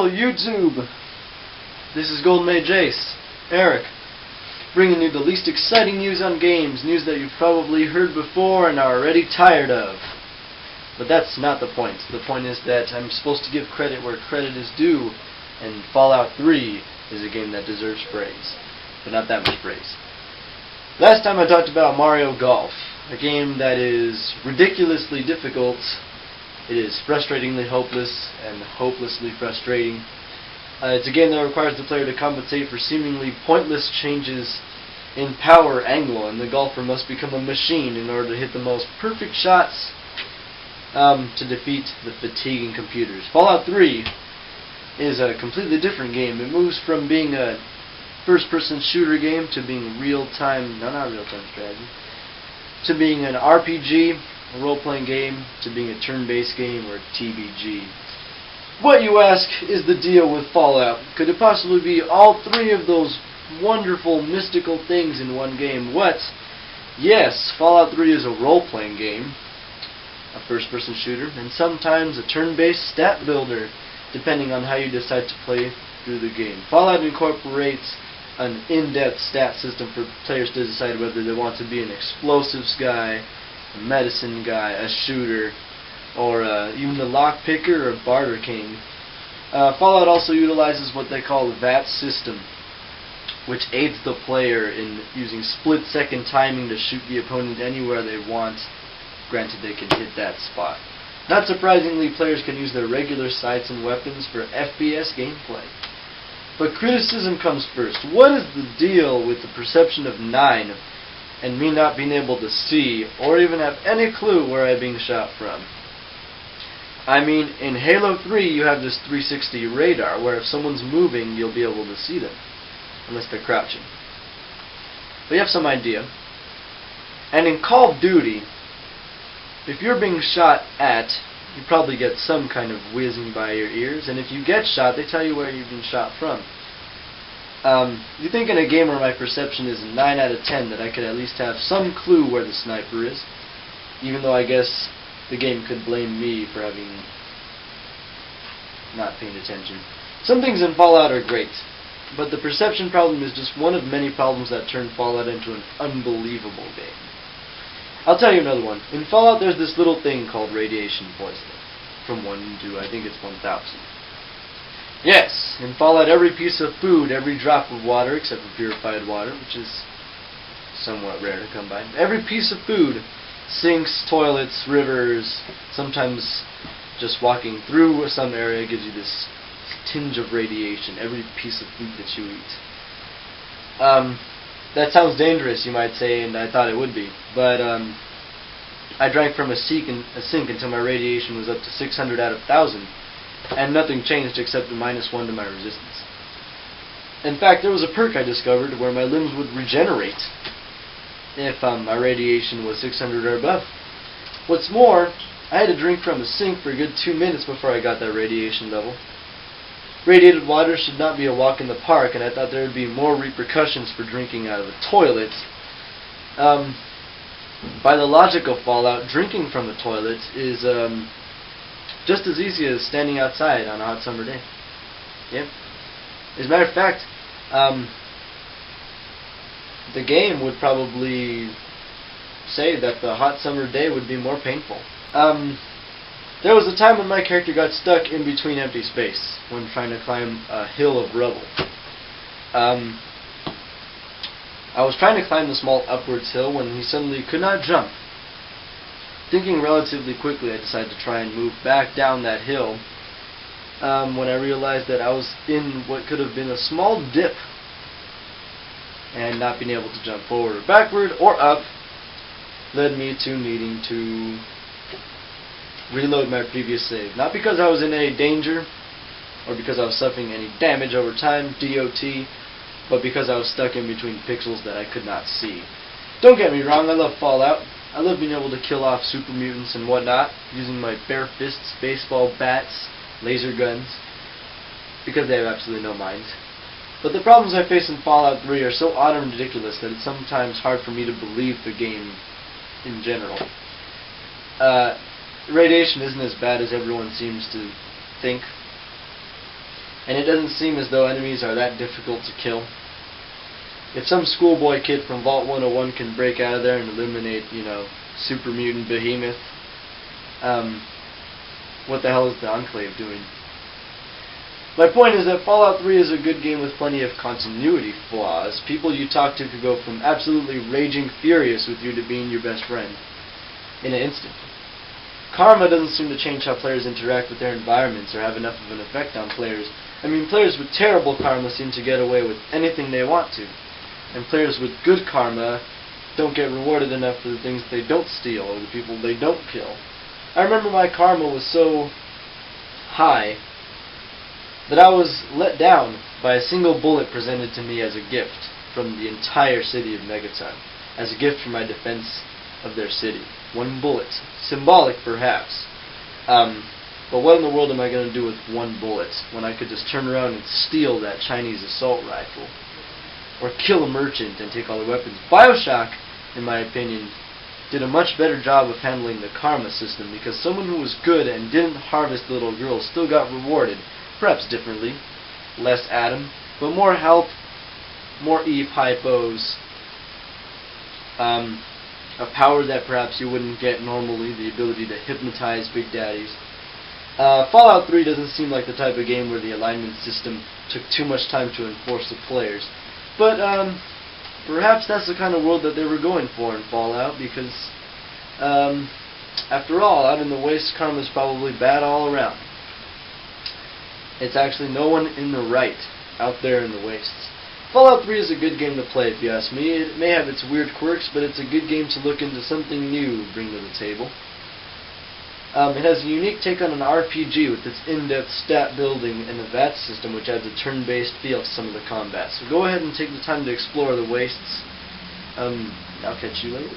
Hello YouTube! This is Golden Mage Ace, Eric, bringing you the least exciting news on games, news that you've probably heard before and are already tired of. But that's not the point. The point is that I'm supposed to give credit where credit is due, and Fallout 3 is a game that deserves praise, but not that much praise. Last time I talked about Mario Golf, a game that is ridiculously difficult. It is frustratingly hopeless and hopelessly frustrating. It's a game that requires the player to compensate for seemingly pointless changes in power angle, and the golfer must become a machine in order to hit the most perfect shots to defeat the fatiguing computers. Fallout 3 is a completely different game. It moves from being a first-person shooter game to being real-time, no, not real-time strategy, to being an RPG, a role-playing game, to being a turn-based game, or TBG. What, you ask, is the deal with Fallout? Could it possibly be all three of those wonderful, mystical things in one game? What? Yes, Fallout 3 is a role-playing game, a first-person shooter, and sometimes a turn-based stat builder, depending on how you decide to play through the game. Fallout incorporates an in-depth stat system for players to decide whether they want to be an explosives guy, a medicine guy, a shooter, or even the lockpicker or barter king. Fallout also utilizes what they call the VAT system, which aids the player in using split-second timing to shoot the opponent anywhere they want, granted they can hit that spot. Not surprisingly, players can use their regular sights and weapons for FPS gameplay. But criticism comes first. What is the deal with the perception of 9 and me not being able to see or even have any clue where I'm being shot from? I mean, in Halo 3 you have this 360 radar where if someone's moving you'll be able to see them, unless they're crouching. But you have some idea. And in Call of Duty, if you're being shot at, you probably get some kind of whizzing by your ears, and if you get shot, they tell you where you've been shot from. You think in a game where my perception is a 9 out of 10 that I could at least have some clue where the sniper is, even though I guess the game could blame me for having not paying attention. Some things in Fallout are great, but the perception problem is just one of many problems that turn Fallout into an unbelievable game. I'll tell you another one. In Fallout there's this little thing called radiation poisoning, from 1 to I think it's 1,000. Yes, in Fallout every piece of food, every drop of water, except for purified water, which is somewhat rare to come by, every piece of food, sinks, toilets, rivers, sometimes just walking through some area gives you this tinge of radiation, every piece of food that you eat. That sounds dangerous, you might say, and I thought it would be, but I drank from a sink until my radiation was up to 600 out of 1,000, and nothing changed except a -1 to my resistance. In fact, there was a perk I discovered where my limbs would regenerate if my radiation was 600 or above. What's more, I had to drink from a sink for a good 2 minutes before I got that radiation level. Radiated water should not be a walk in the park, and I thought there would be more repercussions for drinking out of a toilet. By the logic of Fallout, drinking from the toilet is just as easy as standing outside on a hot summer day. Yeah. As a matter of fact, the game would probably say that the hot summer day would be more painful. There was a time when my character got stuck in between empty space when trying to climb a hill of rubble. I was trying to climb the small upwards hill when he suddenly could not jump. Thinking relatively quickly, I decided to try and move back down that hill when I realized that I was in what could have been a small dip, and not being able to jump forward or backward or up led me to needing to reload my previous save. Not because I was in any danger or because I was suffering any damage over time, DOT, but because I was stuck in between pixels that I could not see. Don't get me wrong, I love Fallout. I love being able to kill off super mutants and whatnot using my bare fists, baseball bats, laser guns, because they have absolutely no minds. But the problems I face in Fallout 3 are so odd and ridiculous that it's sometimes hard for me to believe the game in general. Radiation isn't as bad as everyone seems to think. and it doesn't seem as though enemies are that difficult to kill. If some schoolboy kid from Vault 101 can break out of there and eliminate, Super Mutant Behemoth, what the hell is the Enclave doing? My point is that Fallout 3 is a good game with plenty of continuity flaws. People you talk to could go from absolutely raging furious with you to being your best friend in an instant. Karma doesn't seem to change how players interact with their environments or have enough of an effect on players. I mean, players with terrible karma seem to get away with anything they want to, and players with good karma don't get rewarded enough for the things they don't steal or the people they don't kill. I remember my karma was so high that I was let down by a single bullet presented to me as a gift from the entire city of Megaton, as a gift for my defense of their city. One bullet. Symbolic, perhaps. But what in the world am I going to do with one bullet when I could just turn around and steal that Chinese assault rifle? Or kill a merchant and take all the weapons? BioShock, in my opinion, did a much better job of handling the karma system, because someone who was good and didn't harvest little girls still got rewarded, perhaps differently. Less Adam, but more health, more Eve hypos, a power that perhaps you wouldn't get normally, the ability to hypnotize big daddies. Fallout 3 doesn't seem like the type of game where the alignment system took too much time to enforce the players. But perhaps that's the kind of world that they were going for in Fallout, because after all, out in the wastes, karma's probably bad all around. It's actually no one in the right out there in the wastes. Fallout 3 is a good game to play, if you ask me. It may have its weird quirks, but it's a good game to look into something new bring to the table. It has a unique take on an RPG with its in-depth stat building and the VAT system, which adds a turn-based feel to some of the combat. So go ahead and take the time to explore the wastes. I'll catch you later.